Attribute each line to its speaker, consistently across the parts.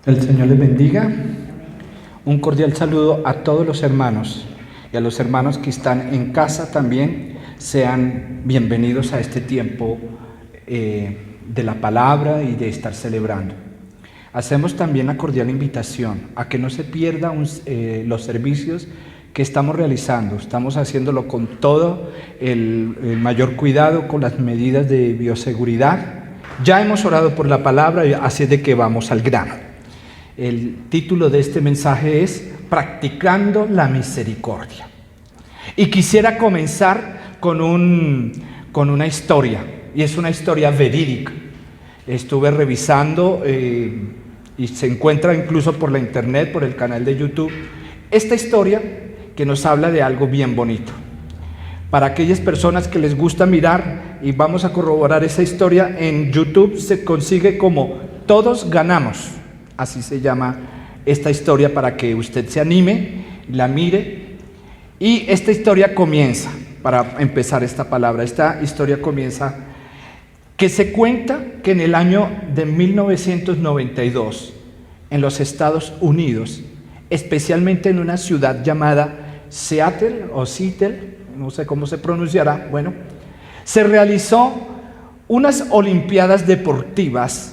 Speaker 1: El Señor les bendiga. Un cordial saludo a todos los hermanos y a los hermanos que están en casa también. Sean bienvenidos a este tiempo de la palabra y de estar celebrando. Hacemos también la cordial invitación a que no se pierdan los servicios que estamos realizando. Estamos haciéndolo con todo el mayor cuidado, con las medidas de bioseguridad. Ya hemos orado por la palabra, así es de que vamos al grano. El título de este mensaje es Practicando la Misericordia. Y quisiera comenzar con una historia, y es una historia verídica. Estuve revisando y se encuentra incluso por la internet, por el canal de YouTube, esta historia que nos habla de algo bien bonito. Para aquellas personas que les gusta mirar, y vamos a corroborar esa historia, en YouTube se consigue como Todos Ganamos. Así se llama esta historia para que usted se anime, la mire. Y esta historia comienza, para empezar esta palabra, esta historia comienza que se cuenta que en el año de 1992, en los Estados Unidos, especialmente en una ciudad llamada Seattle o Seattle, no sé cómo se pronunciará, bueno, se realizó unas olimpiadas deportivas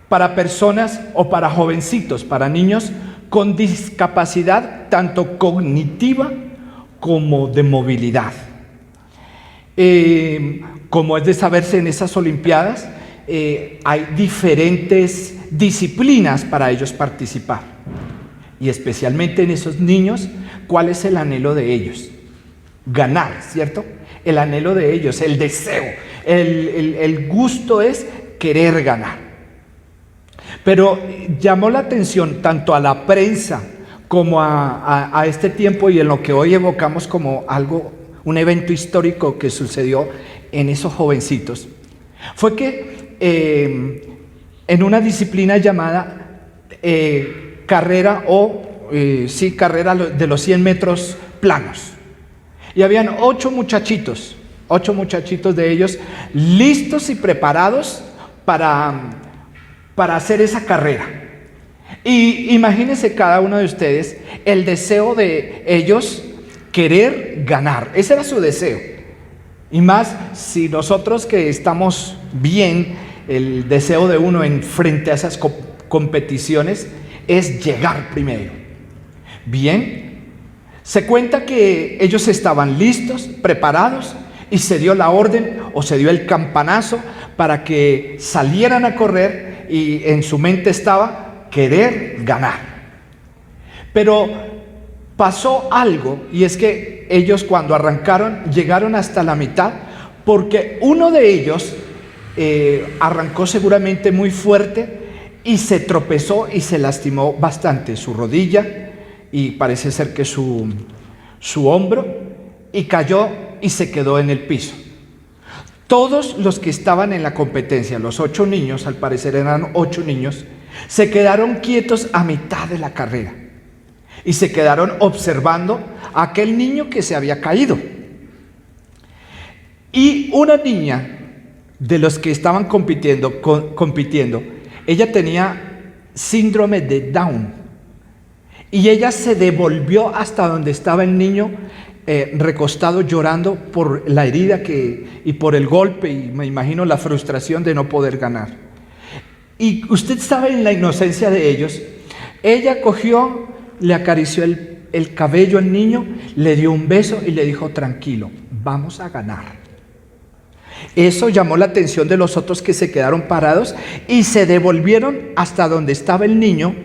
Speaker 1: para personas o para jovencitos, para niños con discapacidad tanto cognitiva como de movilidad. Como es de saberse, en esas olimpiadas hay diferentes disciplinas para ellos participar. Y especialmente en esos niños, ¿cuál es el anhelo de ellos? Ganar, ¿cierto? El anhelo de ellos, el deseo, el gusto es querer ganar. Pero llamó la atención tanto a la prensa como a este tiempo, y en lo que hoy evocamos como algo, un evento histórico que sucedió en esos jovencitos, fue que en una disciplina llamada carrera de los 100 metros planos, y habían 8 muchachitos de ellos listos y preparados para hacer esa carrera. Y imagínense cada uno de ustedes el deseo de ellos querer ganar. Ese era su deseo. Y más si nosotros que estamos bien, el deseo de uno en frente a esas competiciones es llegar primero. Bien, se cuenta que ellos estaban listos, preparados, y se dio la orden o se dio el campanazo para que salieran a correr, y en su mente estaba querer ganar. Pero pasó algo, y es que ellos cuando arrancaron llegaron hasta la mitad, porque uno de ellos arrancó seguramente muy fuerte y se tropezó y se lastimó bastante su rodilla y parece ser que su hombro, y cayó y se quedó en el piso. Todos los que estaban en la competencia, los 8 niños, al parecer eran 8 niños, se quedaron quietos a mitad de la carrera y se quedaron observando a aquel niño que se había caído. Y una niña de los que estaban compitiendo, ella tenía síndrome de Down, y ella se devolvió hasta donde estaba el niño, recostado llorando por la herida y por el golpe, y me imagino la frustración de no poder ganar. Y usted sabe, en la inocencia de ellos, ella cogió, le acarició el cabello al niño, le dio un beso y le dijo: tranquilo, vamos a ganar. Eso llamó la atención de los otros, que se quedaron parados y se devolvieron hasta donde estaba el niño,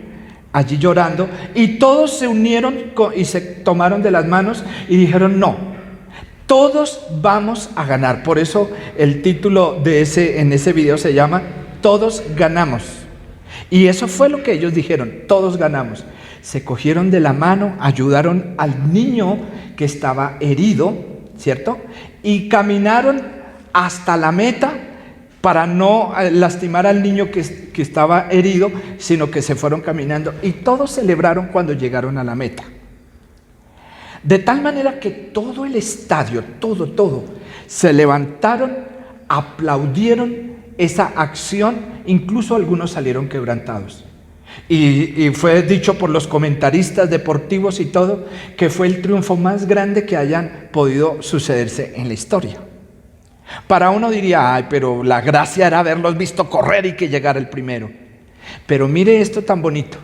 Speaker 1: allí llorando, y todos se unieron y se tomaron de las manos y dijeron: no, todos vamos a ganar. Por eso el título en ese video se llama Todos Ganamos. Y eso fue lo que ellos dijeron: todos ganamos. Se cogieron de la mano, ayudaron al niño que estaba herido, ¿cierto? Y caminaron hasta la meta, para no lastimar al niño que estaba herido, sino que se fueron caminando, y todos celebraron cuando llegaron a la meta. De tal manera que todo el estadio, todo, se levantaron, aplaudieron esa acción, incluso algunos salieron quebrantados. Y fue dicho por los comentaristas deportivos y todo, que fue el triunfo más grande que hayan podido sucederse en la historia. Para uno diría, ay, pero la gracia era haberlos visto correr y que llegara el primero. Pero mire esto tan bonito.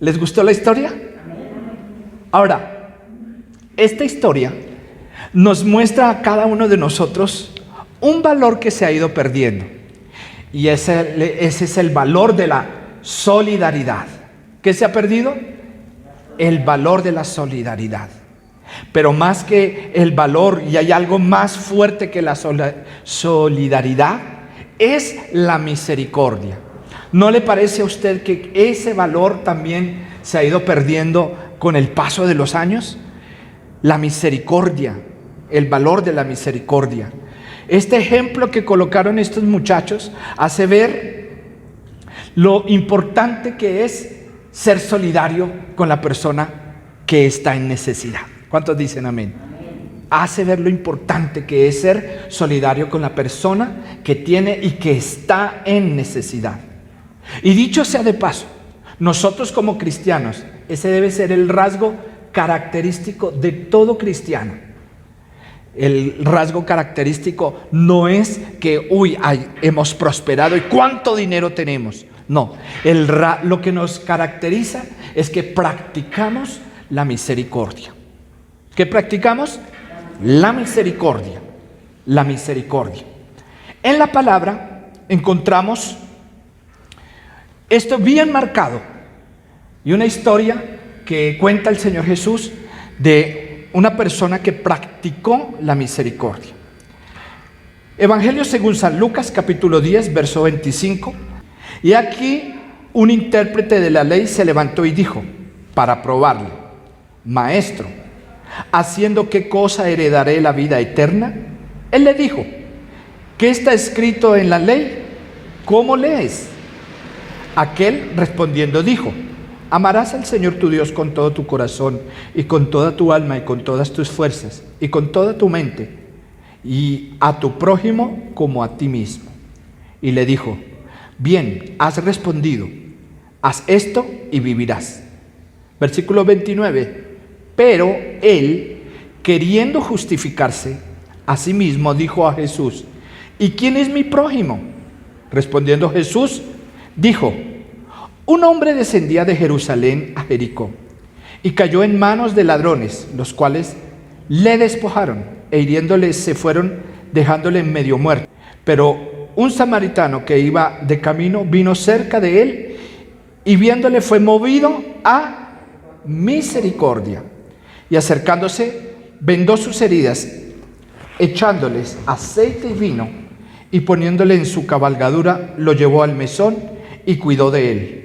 Speaker 1: ¿Les gustó la historia? Ahora, esta historia nos muestra a cada uno de nosotros un valor que se ha ido perdiendo. Y ese es el valor de la solidaridad. ¿Qué se ha perdido? El valor de la solidaridad. Pero más que el valor, y hay algo más fuerte que la solidaridad, es la misericordia. ¿No le parece a usted que ese valor también se ha ido perdiendo con el paso de los años? La misericordia, el valor de la misericordia. Este ejemplo que colocaron estos muchachos hace ver lo importante que es ser solidario con la persona que está en necesidad. ¿Cuántos dicen amén? Hace ver lo importante que es ser solidario con la persona que tiene y que está en necesidad. Y dicho sea de paso, nosotros como cristianos, ese debe ser el rasgo característico de todo cristiano. El rasgo característico no es que, hemos prosperado y cuánto dinero tenemos. No, lo que nos caracteriza es que practicamos la misericordia. ¿Qué practicamos? La misericordia. La misericordia. En la palabra encontramos esto bien marcado y una historia que cuenta el Señor Jesús de una persona que practicó la misericordia. Evangelio según San Lucas, capítulo 10, verso 25. Y aquí un intérprete de la ley se levantó y dijo, para probarle: Maestro, ¿haciendo qué cosa heredaré la vida eterna? Él le dijo, ¿qué está escrito en la ley? ¿Cómo lees? Aquel respondiendo dijo, amarás al Señor tu Dios con todo tu corazón y con toda tu alma y con todas tus fuerzas y con toda tu mente, y a tu prójimo como a ti mismo. Y le dijo, bien, has respondido, haz esto y vivirás. Versículo 29, pero él, queriendo justificarse a sí mismo, dijo a Jesús, ¿y quién es mi prójimo? Respondiendo Jesús, dijo, un hombre descendía de Jerusalén a Jericó y cayó en manos de ladrones, los cuales le despojaron e hiriéndole se fueron, dejándole medio muerto. Pero un samaritano que iba de camino vino cerca de él y viéndole fue movido a misericordia y acercándose vendó sus heridas, echándoles aceite y vino y poniéndole en su cabalgadura lo llevó al mesón y cuidó de él.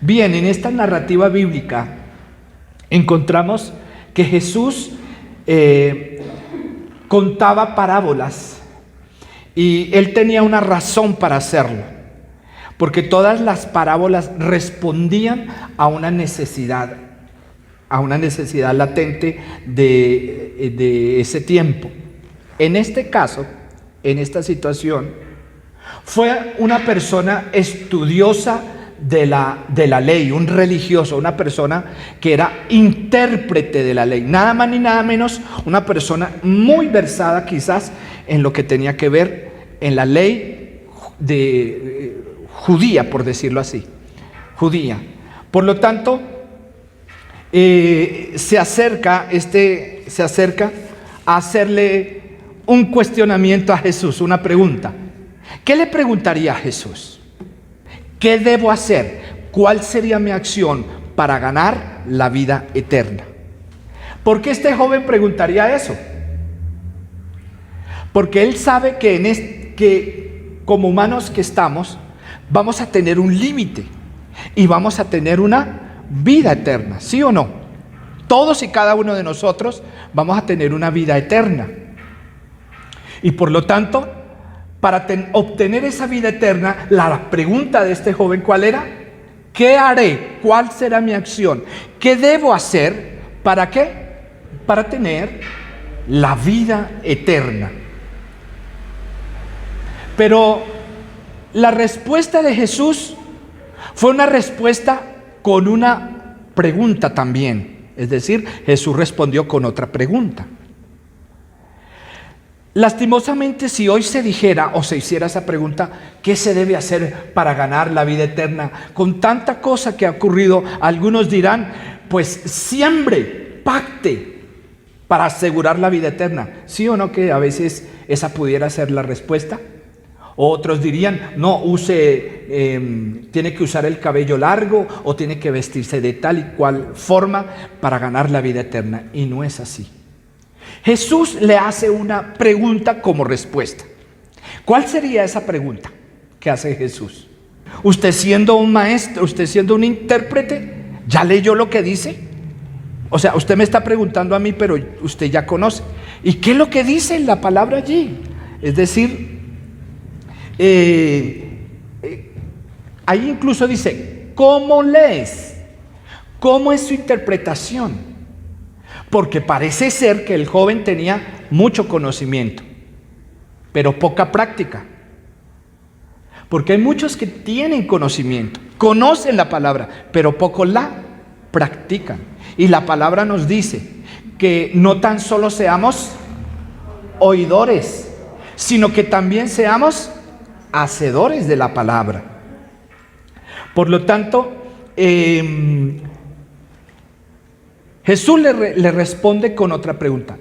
Speaker 1: Bien, en esta narrativa bíblica encontramos que Jesús contaba parábolas y él tenía una razón para hacerlo, porque todas las parábolas respondían a una necesidad latente de ese tiempo. En este caso, en esta situación, fue una persona estudiosa de la ley, un religioso, una persona que era intérprete de la ley, nada más ni nada menos, una persona muy versada quizás en lo que tenía que ver en la ley judía, por decirlo así, judía. Por lo tanto, se acerca a hacerle un cuestionamiento a Jesús, una pregunta. ¿Qué le preguntaría a Jesús? ¿Qué debo hacer? ¿Cuál sería mi acción para ganar la vida eterna? ¿Por qué este joven preguntaría eso? Porque él sabe que como humanos que estamos, vamos a tener un límite y vamos a tener una vida eterna, ¿sí o no? Todos y cada uno de nosotros vamos a tener una vida eterna. Y por lo tanto, para obtener esa vida eterna, la pregunta de este joven, ¿cuál era? ¿Qué haré? ¿Cuál será mi acción? ¿Qué debo hacer? ¿Para qué? Para tener la vida eterna. Pero la respuesta de Jesús Fue una respuesta con una pregunta también. Es decir, Jesús respondió con otra pregunta. Lastimosamente, si hoy se dijera o se hiciera esa pregunta, ¿qué se debe hacer para ganar la vida eterna? Con tanta cosa que ha ocurrido, algunos dirán, pues siembre, pacte para asegurar la vida eterna. ¿Sí o no que a veces esa pudiera ser la respuesta? Otros dirían, no, tiene que usar el cabello largo o tiene que vestirse de tal y cual forma para ganar la vida eterna. Y no es así. Jesús le hace una pregunta como respuesta. ¿Cuál sería esa pregunta que hace Jesús? Usted siendo un maestro, usted siendo un intérprete, ¿ya leyó lo que dice? O sea, usted me está preguntando a mí, pero usted ya conoce. ¿Y qué es lo que dice la palabra allí? Es decir, ahí incluso dice, ¿cómo lees? ¿Cómo es su interpretación? Porque parece ser que el joven tenía mucho conocimiento, pero poca práctica. Porque hay muchos que tienen conocimiento, conocen la palabra, pero poco la practican. Y la palabra nos dice que no tan solo seamos oidores, sino que también seamos hacedores de la palabra. Por lo tanto, Jesús le responde con otra pregunta.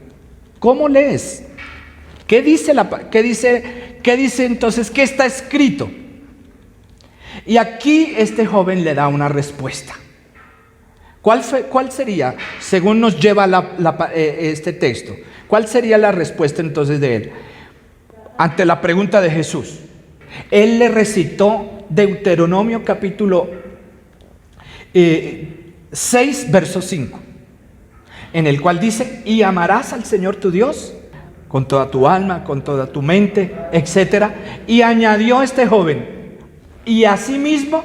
Speaker 1: ¿Cómo lees? ¿Qué dice entonces? ¿Qué está escrito? Y aquí este joven le da una respuesta. ¿Cuál sería, según nos lleva este texto? ¿Cuál sería la respuesta entonces de él? Ante la pregunta de Jesús. Él le recitó Deuteronomio capítulo 6, verso 5. En el cual dice, y amarás al Señor tu Dios con toda tu alma, con toda tu mente, etc. Y añadió este joven, y asimismo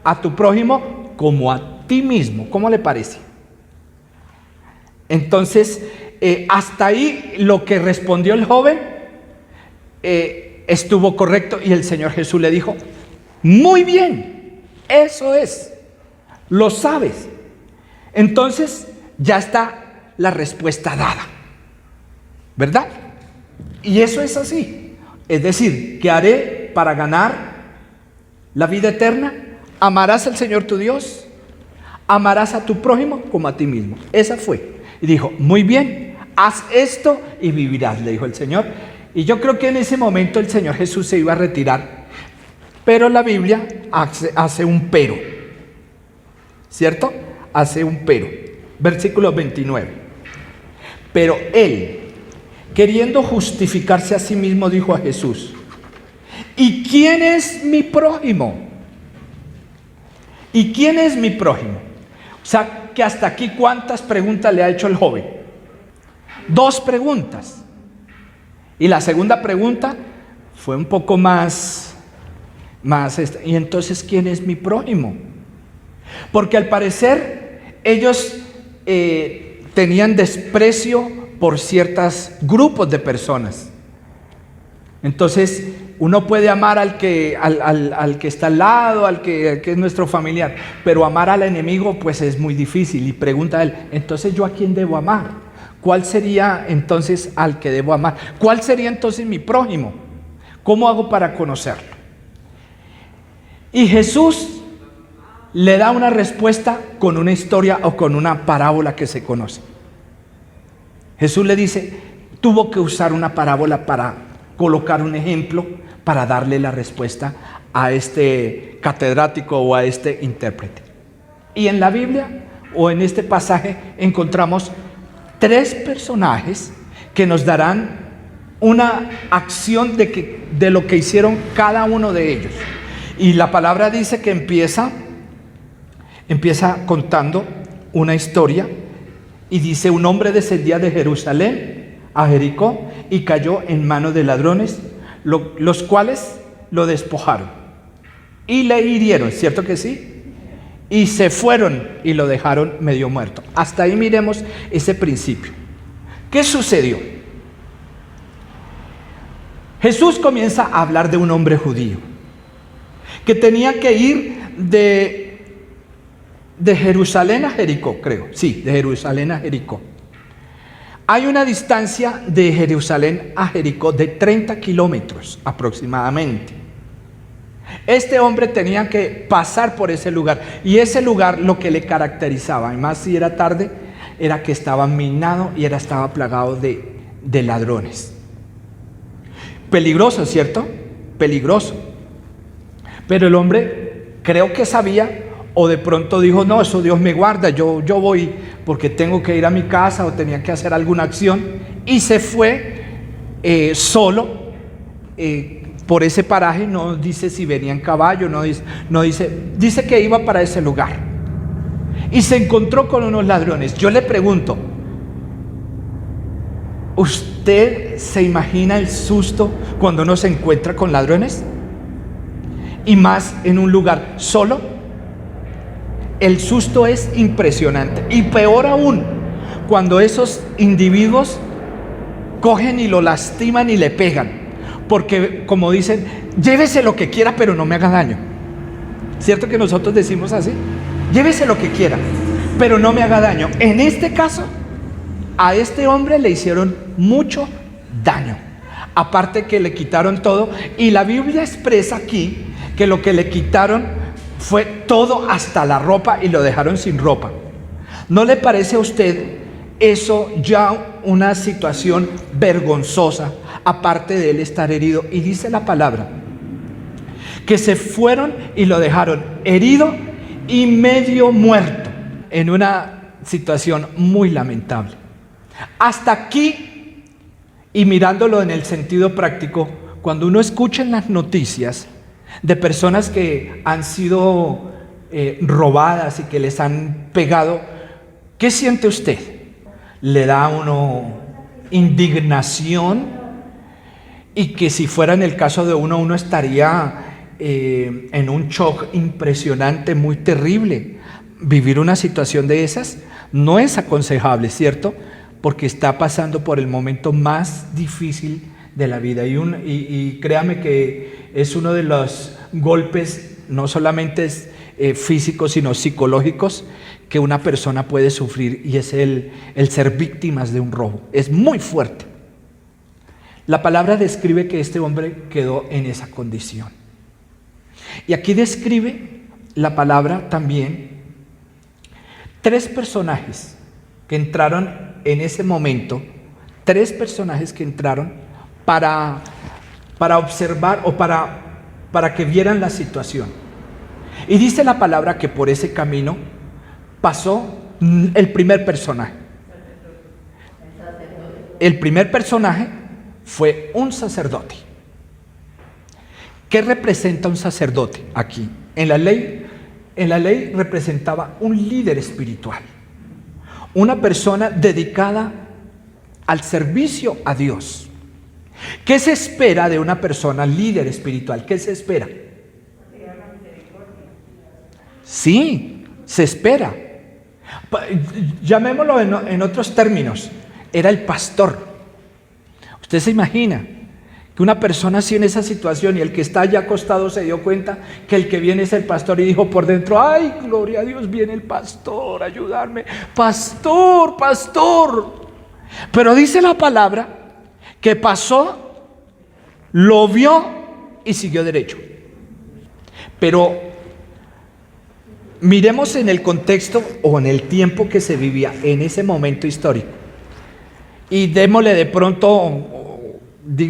Speaker 1: a tu prójimo como a ti mismo. ¿Cómo le parece? Entonces, hasta ahí lo que respondió el joven estuvo correcto, y el Señor Jesús le dijo, muy bien, eso es. Lo sabes. Entonces ya está la respuesta dada, ¿verdad? Y eso es así. Es decir, ¿qué haré para ganar la vida eterna? Amarás al Señor tu Dios, amarás a tu prójimo como a ti mismo. Esa fue. Y dijo, muy bien, haz esto y vivirás, le dijo el Señor. Y yo creo que en ese momento el Señor Jesús se iba a retirar. Pero la Biblia hace un pero. ¿Cierto? Hace un pero. Versículo 29. Pero él, queriendo justificarse a sí mismo, dijo a Jesús, ¿y quién es mi prójimo? ¿Y quién es mi prójimo? O sea, que hasta aquí, ¿cuántas preguntas le ha hecho el joven? 2 preguntas. Y la segunda pregunta fue un poco más ¿y entonces quién es mi prójimo? Porque al parecer ellos tenían desprecio por ciertos grupos de personas. Entonces uno puede amar al que está al lado, al que es nuestro familiar, pero amar al enemigo pues es muy difícil. Y pregunta a él, entonces ¿yo a quién debo amar? ¿Cuál sería entonces al que debo amar? ¿Cuál sería entonces mi prójimo? ¿Cómo hago para conocerlo? Y Jesús le da una respuesta con una historia o con una parábola que se conoce. Jesús le dice, tuvo que usar una parábola para colocar un ejemplo, para darle la respuesta a este catedrático o a este intérprete. Y en la Biblia o en este pasaje encontramos 3 personajes que nos darán una acción de lo que hicieron cada uno de ellos. Y la palabra dice que empieza contando una historia y dice, un hombre descendía de Jerusalén a Jericó y cayó en manos de ladrones, los cuales lo despojaron y le hirieron, ¿cierto que sí? Y se fueron y lo dejaron medio muerto. Hasta ahí miremos ese principio. ¿Qué sucedió? Jesús comienza a hablar de un hombre judío. que tenían que ir de Jerusalén a Jericó, creo. Sí, de Jerusalén a Jericó. Hay una distancia de Jerusalén a Jericó de 30 kilómetros aproximadamente. Este hombre tenía que pasar por ese lugar, y ese lugar lo que le caracterizaba, y más si era tarde, era que estaba minado y estaba plagado de ladrones. Peligroso, ¿cierto? Peligroso. Pero el hombre creo que sabía, o de pronto dijo, no, eso Dios me guarda, yo voy porque tengo que ir a mi casa o tenía que hacer alguna acción, y se fue solo por ese paraje. No dice si venía en caballo, dice que iba para ese lugar y se encontró con unos ladrones. Yo le pregunto, ¿usted se imagina el susto cuando uno se encuentra con ladrones? Y más en un lugar solo. El susto es impresionante, y peor aún cuando esos individuos cogen y lo lastiman y le pegan, porque como dicen, llévese lo que quiera pero no me haga daño. ¿Cierto que nosotros decimos así? Llévese lo que quiera pero no me haga daño. En este caso, a este hombre le hicieron mucho daño, aparte que le quitaron todo, y la Biblia expresa aquí que lo que le quitaron fue todo, hasta la ropa, y lo dejaron sin ropa. ¿No le parece a usted eso ya una situación vergonzosa, aparte de él estar herido? Y dice la palabra que se fueron y lo dejaron herido y medio muerto, en una situación muy lamentable. Hasta aquí, y mirándolo en el sentido práctico, cuando uno escucha en las noticias de personas que han sido robadas y que les han pegado, ¿qué siente usted? ¿Le da a uno indignación? Y que si fuera en el caso de uno estaría en un shock impresionante, muy terrible. Vivir una situación de esas no es aconsejable, ¿cierto? Porque está pasando por el momento más difícil de la vida, y créame que es uno de los golpes, no solamente físicos, sino psicológicos, que una persona puede sufrir, y es el ser víctimas de un robo. Es muy fuerte. La palabra describe que este hombre quedó en esa condición, y aquí describe la palabra también 3 personajes que entraron en ese momento, 3 personajes que entraron para observar, o para que vieran la situación. Y dice la palabra que por ese camino pasó el primer personaje. El primer personaje fue un sacerdote. ¿Qué representa un sacerdote aquí? En la ley representaba un líder espiritual, una persona dedicada al servicio a Dios. ¿Qué se espera de una persona líder espiritual? ¿Qué se espera? Sí, se espera. Llamémoslo en otros términos, era el pastor. Usted se imagina que una persona así en esa situación, y el que está allá acostado se dio cuenta que el que viene es el pastor, y dijo por dentro, ay, gloria a Dios, viene el pastor a ayudarme. Pastor, pastor. Pero dice la palabra que pasó, lo vio y siguió derecho. Pero miremos en el contexto o en el tiempo que se vivía en ese momento histórico, y démosle de pronto,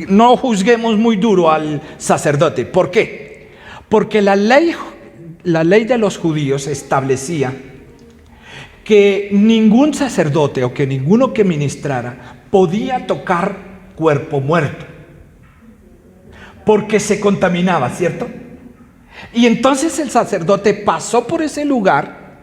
Speaker 1: no juzguemos muy duro al sacerdote. ¿Por qué? Porque la ley de los judíos establecía que ningún sacerdote o que ninguno que ministrara podía tocar cuerpo muerto, porque se contaminaba, ¿cierto? Y entonces el sacerdote pasó por ese lugar,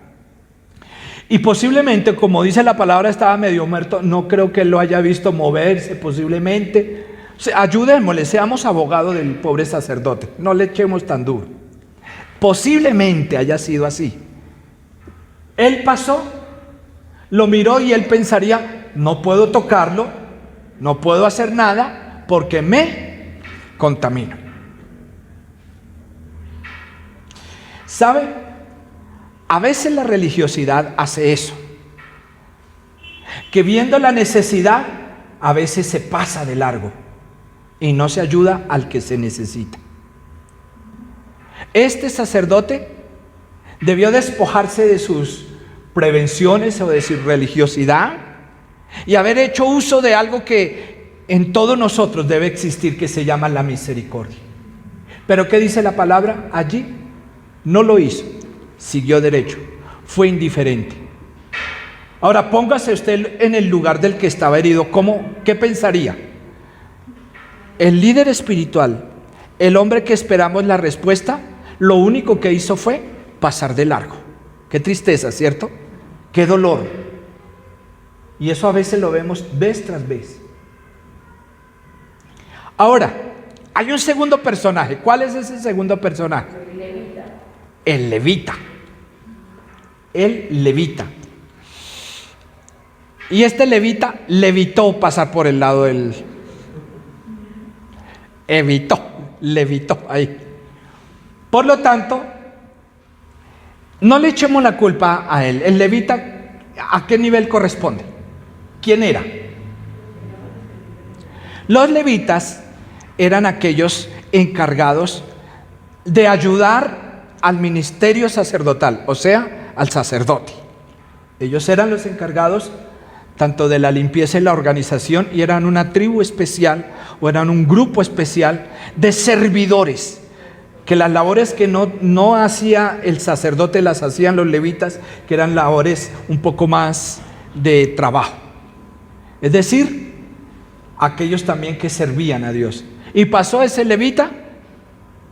Speaker 1: y posiblemente, como dice la palabra, estaba medio muerto. No creo que él lo haya visto moverse, posiblemente. Ayudémosle, seamos abogados del pobre sacerdote, no le echemos tan duro. Posiblemente haya sido así. Él pasó, lo miró, y él pensaría, no puedo tocarlo, no puedo hacer nada porque me contamino. ¿Sabe? A veces la religiosidad hace eso, que viendo la necesidad, a veces se pasa de largo y no se ayuda al que se necesita. Este sacerdote debió despojarse de sus prevenciones o de su religiosidad y haber hecho uso de algo que en todos nosotros debe existir, que se llama la misericordia. Pero ¿qué dice la palabra? Allí no lo hizo, siguió derecho, fue indiferente. Ahora póngase usted en el lugar del que estaba herido. ¿Qué pensaría? El líder espiritual, el hombre que esperamos la respuesta, lo único que hizo fue pasar de largo. Qué tristeza, ¿cierto? Qué dolor. Y eso a veces lo vemos vez tras vez. Ahora, hay un segundo personaje. ¿Cuál es ese segundo personaje? El levita. El levita. Y este levita levitó pasar por el lado del... levitó ahí. Por lo tanto, no le echemos la culpa a él. El levita, ¿a qué nivel corresponde? ¿Quién era? Los levitas eran aquellos encargados de ayudar al ministerio sacerdotal, o sea, al sacerdote. Ellos eran los encargados tanto de la limpieza y la organización, y eran una tribu especial o eran un grupo especial de servidores, que las labores que no hacía el sacerdote las hacían los levitas, que eran labores un poco más de trabajo. Es decir, aquellos también que servían a Dios. Y pasó ese levita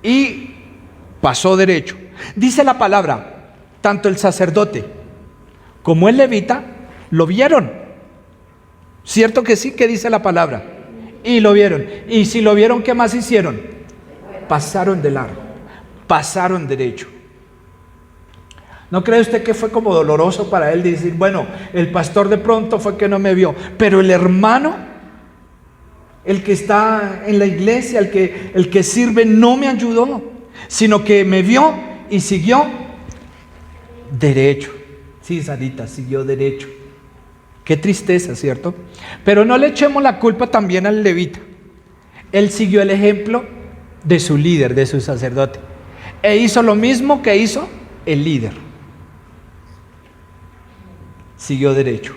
Speaker 1: y pasó derecho. Dice la palabra, tanto el sacerdote como el levita lo vieron. ¿Cierto que sí? ¿Qué dice la palabra? Y lo vieron. Y si lo vieron, ¿qué más hicieron? Pasaron de largo, pasaron derecho. ¿No cree usted que fue como doloroso para él decir, bueno, el pastor de pronto fue que no me vio, pero el hermano, el que está en la iglesia, el que sirve, no me ayudó, sino que me vio y siguió derecho? Sí, Sarita, siguió derecho. Qué tristeza, ¿cierto? Pero no le echemos la culpa también al levita. Él siguió el ejemplo de su líder, de su sacerdote, e hizo lo mismo que hizo el líder. Siguió derecho.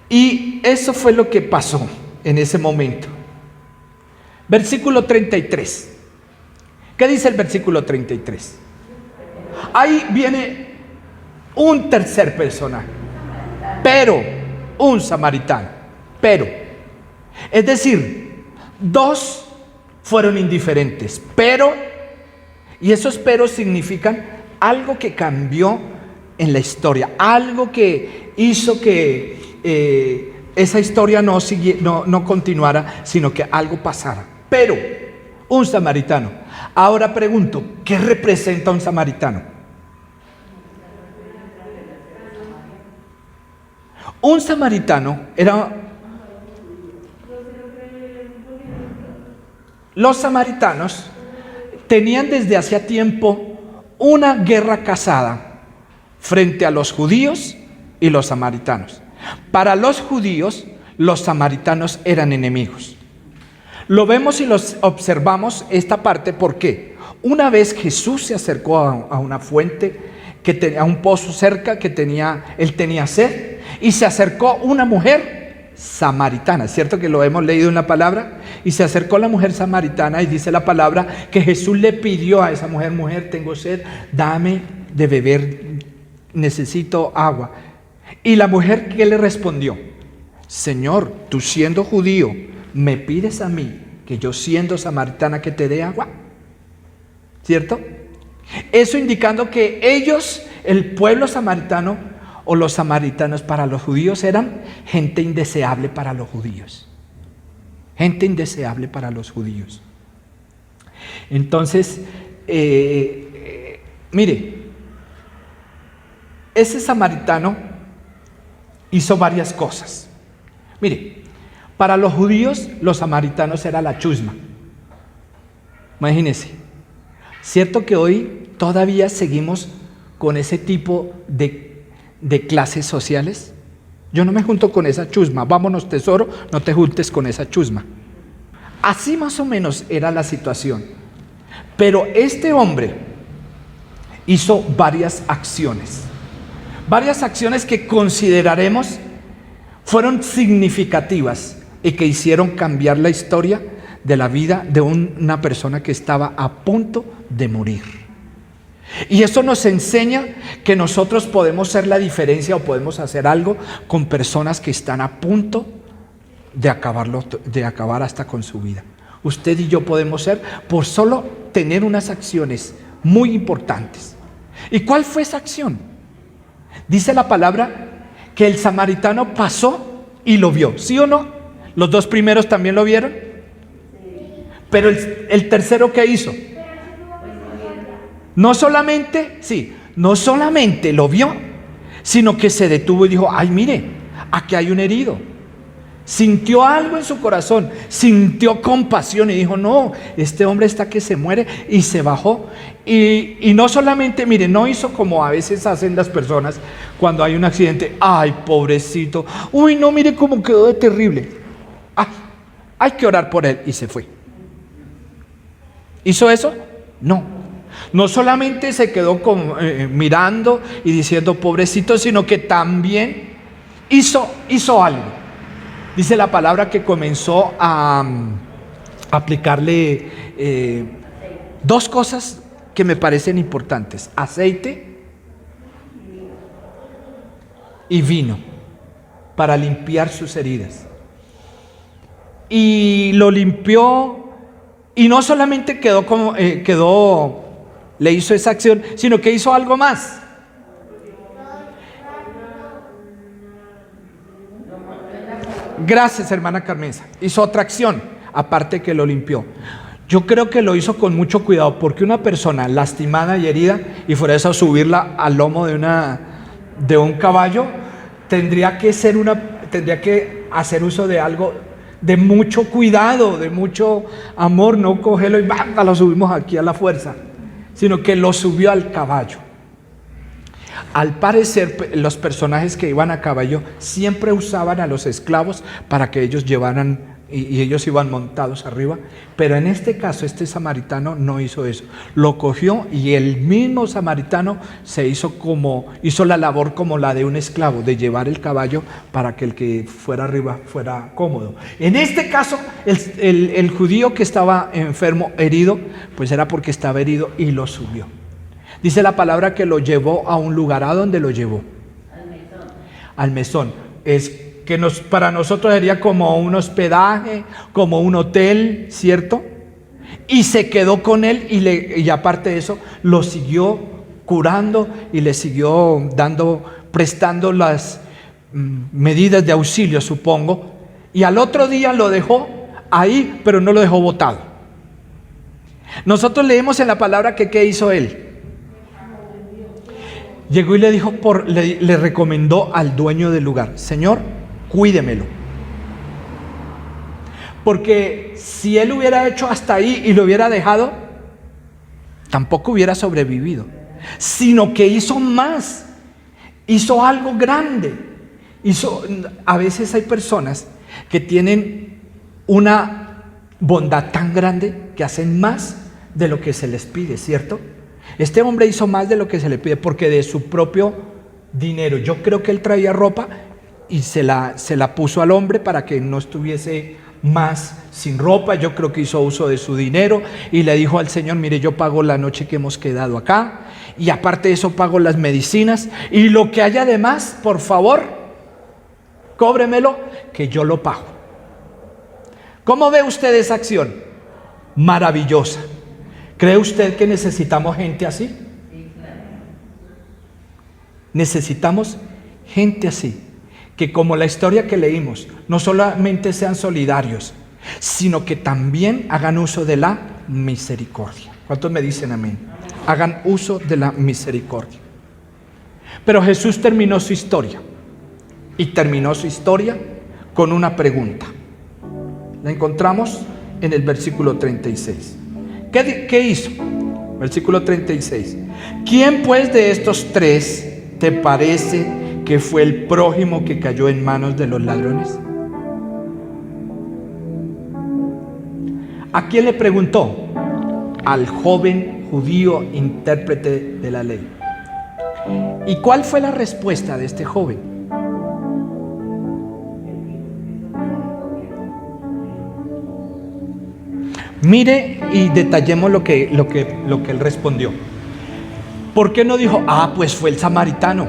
Speaker 1: Y eso fue lo que pasó en ese momento. Versículo 33. ¿Qué dice el versículo 33? Ahí viene un tercer personaje. Pero, un samaritano. Pero, es decir, dos fueron indiferentes. Pero, y esos peros significan algo que cambió en la historia, algo que hizo que esa historia no continuara, sino que algo pasara. Pero, un samaritano. Ahora pregunto, ¿qué representa un samaritano? Un samaritano era... Los samaritanos tenían desde hacía tiempo una guerra casada frente a los judíos y los samaritanos. Para los judíos, los samaritanos eran enemigos. Lo vemos y los observamos esta parte porque una vez Jesús se acercó a una fuente, a un pozo cerca él tenía sed, y se acercó una mujer samaritana, ¿cierto que lo hemos leído en la palabra? Y se acercó la mujer samaritana y dice la palabra que Jesús le pidió a esa mujer, mujer, tengo sed, dame de beber, necesito agua. Y la mujer, ¿qué le respondió? Señor, tú siendo judío, ¿me pides a mí que yo siendo samaritana que te dé agua? ¿Cierto? Eso indicando que ellos, el pueblo samaritano o los samaritanos para los judíos eran gente indeseable para los judíos. Gente indeseable para los judíos. Entonces, mire, ese samaritano hizo varias cosas. Mire, para los judíos, los samaritanos era la chusma. Imagínense. ¿Cierto que hoy todavía seguimos con ese tipo de clases sociales? Yo no me junto con esa chusma. Vámonos, tesoro, no te juntes con esa chusma. Así más o menos era la situación. Pero este hombre hizo varias acciones que consideraremos fueron significativas y que hicieron cambiar la historia de la vida de una persona que estaba a punto de morir. Y eso nos enseña que nosotros podemos ser la diferencia o podemos hacer algo con personas que están a punto de acabar hasta con su vida. Usted y yo podemos ser por solo tener unas acciones muy importantes. ¿Y cuál fue esa acción? Dice la palabra que el samaritano pasó y lo vio, ¿sí o no? ¿Los dos primeros también lo vieron? Pero el tercero, ¿qué hizo? No solamente lo vio, sino que se detuvo y dijo, ay, mire, aquí hay un herido. Sintió algo en su corazón, sintió compasión y dijo, no, este hombre está que se muere, y se bajó. Y no solamente, mire, no hizo como a veces hacen las personas cuando hay un accidente, ay, pobrecito, uy, no, mire cómo quedó de terrible, ay, hay que orar por él, y se fue. ¿Hizo eso? No solamente se quedó mirando y diciendo pobrecito, sino que también hizo algo. Dice la palabra que comenzó a aplicarle dos cosas que me parecen importantes: aceite y vino, para limpiar sus heridas. Y lo limpió, y no solamente le hizo esa acción, sino que hizo algo más. Gracias, hermana Carmenza. Hizo otra acción, aparte que lo limpió. Yo creo que lo hizo con mucho cuidado, porque una persona lastimada y herida, y fuera eso subirla al lomo de un caballo, tendría que hacer uso de algo de mucho cuidado, de mucho amor, no cogerlo y lo subimos aquí a la fuerza, sino que lo subió al caballo. Al parecer, los personajes que iban a caballo siempre usaban a los esclavos para que ellos llevaran, y ellos iban montados arriba. Pero en este caso, este samaritano no hizo eso. Lo cogió, y el mismo samaritano hizo la labor como la de un esclavo, de llevar el caballo para que el que fuera arriba fuera cómodo. En este caso, el judío que estaba enfermo, herido, pues era porque estaba herido, y lo subió. Dice la palabra que lo llevó a un lugar. ¿A dónde lo llevó? Al mesón. Es que para nosotros sería como un hospedaje, como un hotel, ¿cierto? Y se quedó con él, y aparte de eso, lo siguió curando y le siguió prestando las medidas de auxilio, supongo. Y al otro día lo dejó ahí, pero no lo dejó botado. Nosotros leemos en la palabra que ¿qué hizo él? Llegó y le dijo, le recomendó al dueño del lugar: Señor, cuídemelo. Porque si él hubiera hecho hasta ahí y lo hubiera dejado, tampoco hubiera sobrevivido. Sino que hizo más, hizo algo grande. A veces hay personas que tienen una bondad tan grande que hacen más de lo que se les pide, ¿cierto? Este hombre hizo más de lo que se le pide, porque de su propio dinero, yo creo que él traía ropa y se la puso al hombre para que no estuviese más sin ropa. Yo creo que hizo uso de su dinero y le dijo al Señor: mire, yo pago la noche que hemos quedado acá, y aparte de eso pago las medicinas, y lo que haya de más, por favor, cóbremelo, que yo lo pago. ¿Cómo ve usted esa acción? Maravillosa. ¿Cree usted que necesitamos gente así? Necesitamos gente así, que como la historia que leímos, no solamente sean solidarios, sino que también hagan uso de la misericordia. ¿Cuántos me dicen amén? Hagan uso de la misericordia. Pero Jesús terminó su historia, y terminó su historia con una pregunta. La encontramos en el versículo 36. ¿Qué hizo? Versículo 36. ¿Quién pues de estos tres te parece que fue el prójimo que cayó en manos de los ladrones? ¿A quién le preguntó? Al joven judío intérprete de la ley. ¿Y cuál fue la respuesta de este joven? Mire y detallemos lo que él respondió. ¿Por qué no dijo, pues fue el samaritano?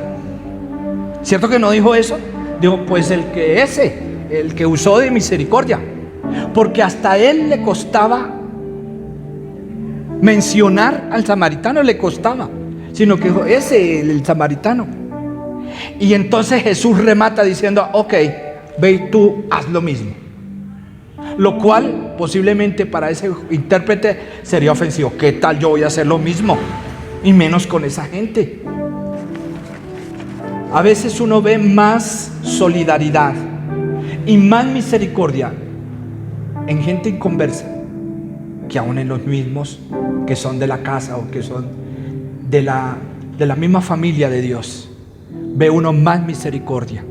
Speaker 1: ¿Cierto que no dijo eso? Dijo, pues el que usó de misericordia. Porque hasta a él le costaba mencionar al samaritano, le costaba. Sino que dijo, el samaritano. Y entonces Jesús remata diciendo, ok, ve y tú haz lo mismo. Lo cual posiblemente para ese intérprete sería ofensivo. ¿Qué tal yo voy a hacer lo mismo? Y menos con esa gente. A veces uno ve más solidaridad y más misericordia en gente inconversa que aún en los mismos que son de la casa o que son de la misma familia de Dios. Ve uno más misericordia.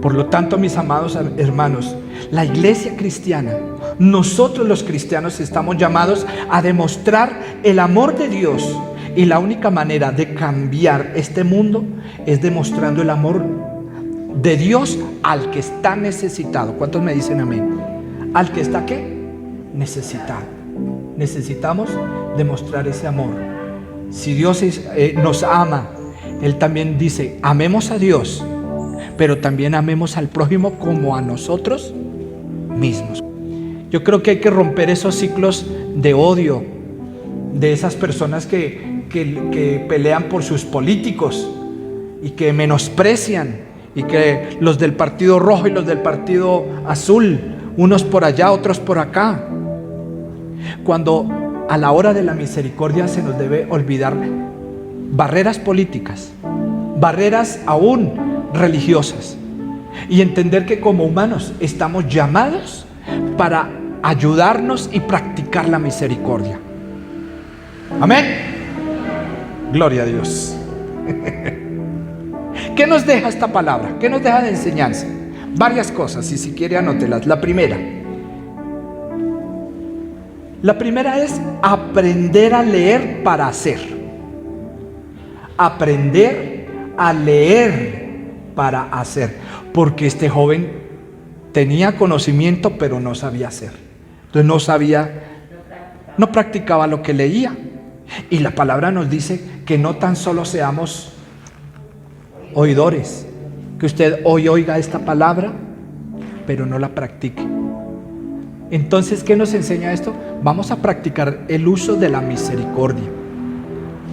Speaker 1: Por lo tanto, mis amados hermanos, la iglesia cristiana, nosotros los cristianos estamos llamados a demostrar el amor de Dios, y la única manera de cambiar este mundo es demostrando el amor de Dios al que está necesitado. ¿Cuántos me dicen amén? ¿Al que está qué? Necesitado. Necesitamos demostrar ese amor. Si Dios nos ama, Él también dice, amemos a Dios, pero también amemos al prójimo como a nosotros mismos. Yo creo que hay que romper esos ciclos de odio de esas personas que pelean por sus políticos y que menosprecian, y que los del partido rojo y los del partido azul, unos por allá, otros por acá, cuando a la hora de la misericordia se nos debe olvidar barreras políticas, barreras aún religiosas, y entender que como humanos estamos llamados para ayudarnos y practicar la misericordia. Amén. Gloria a Dios. ¿Qué nos deja esta palabra? ¿Qué nos deja de enseñanza? Varias cosas, y si quiere anótelas. La primera es aprender a leer para hacer. Aprender a leer para hacer. Porque este joven tenía conocimiento, pero no sabía hacer. Entonces no practicaba lo que leía. Y la palabra nos dice que no tan solo seamos oidores, que usted hoy oiga esta palabra, pero no la practique. Entonces, ¿qué nos enseña esto? Vamos a practicar el uso de la misericordia,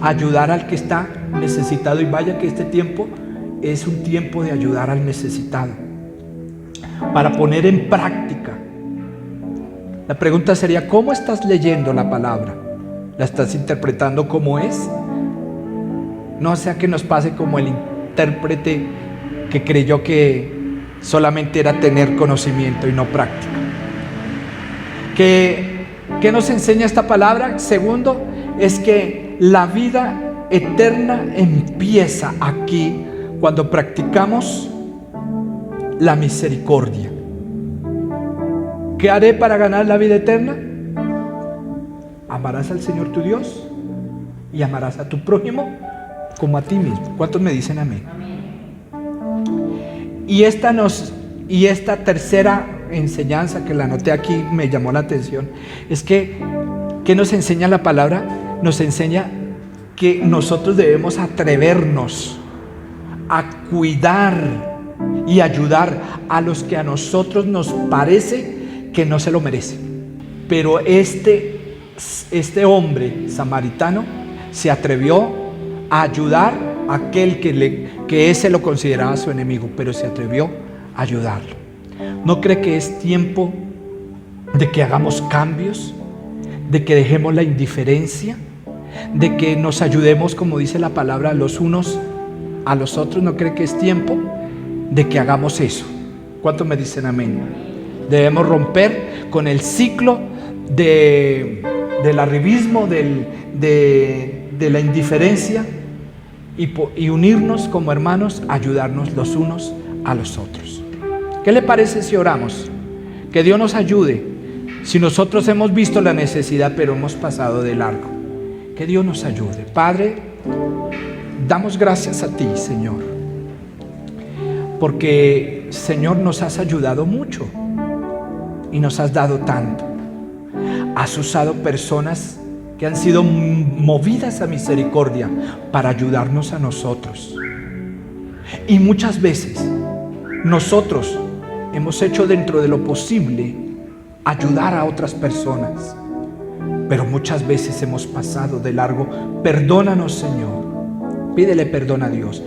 Speaker 1: ayudar al que está necesitado. Y vaya que este tiempo es un tiempo de ayudar al necesitado, para poner en práctica. La pregunta sería, ¿cómo estás leyendo la palabra? ¿La estás interpretando como es? No sea que nos pase como el intérprete que creyó que solamente era tener conocimiento y no práctica. ¿Qué nos enseña esta palabra? Segundo, es que la vida eterna empieza aquí cuando practicamos la misericordia. ¿Qué haré para ganar la vida eterna? Amarás al Señor tu Dios y amarás a tu prójimo como a ti mismo. ¿Cuántos me dicen amén? Y esta tercera enseñanza que la anoté aquí me llamó la atención, es que ¿qué nos enseña la palabra? Nos enseña que nosotros debemos atrevernos a cuidar y ayudar a los que a nosotros nos parece que no se lo merecen. Pero este hombre samaritano se atrevió a ayudar a aquel que ese lo consideraba su enemigo, pero se atrevió a ayudarlo. ¿No cree que es tiempo de que hagamos cambios? ¿De que dejemos la indiferencia? ¿De que nos ayudemos, como dice la palabra, los unos a los otros? ¿No cree que es tiempo de que hagamos eso? ¿Cuántos me dicen amén? Debemos romper con el ciclo de del arribismo, de la indiferencia y unirnos como hermanos, ayudarnos los unos a los otros. ¿Qué le parece si oramos? Que Dios nos ayude. Si nosotros hemos visto la necesidad pero hemos pasado de largo, que Dios nos ayude. Padre, damos gracias a ti, Señor, porque, Señor, nos has ayudado mucho y nos has dado tanto. Has usado personas que han sido movidas a misericordia para ayudarnos a nosotros. Y muchas veces nosotros hemos hecho dentro de lo posible ayudar a otras personas, pero muchas veces hemos pasado de largo. Perdónanos, Señor. Pídele perdón a Dios.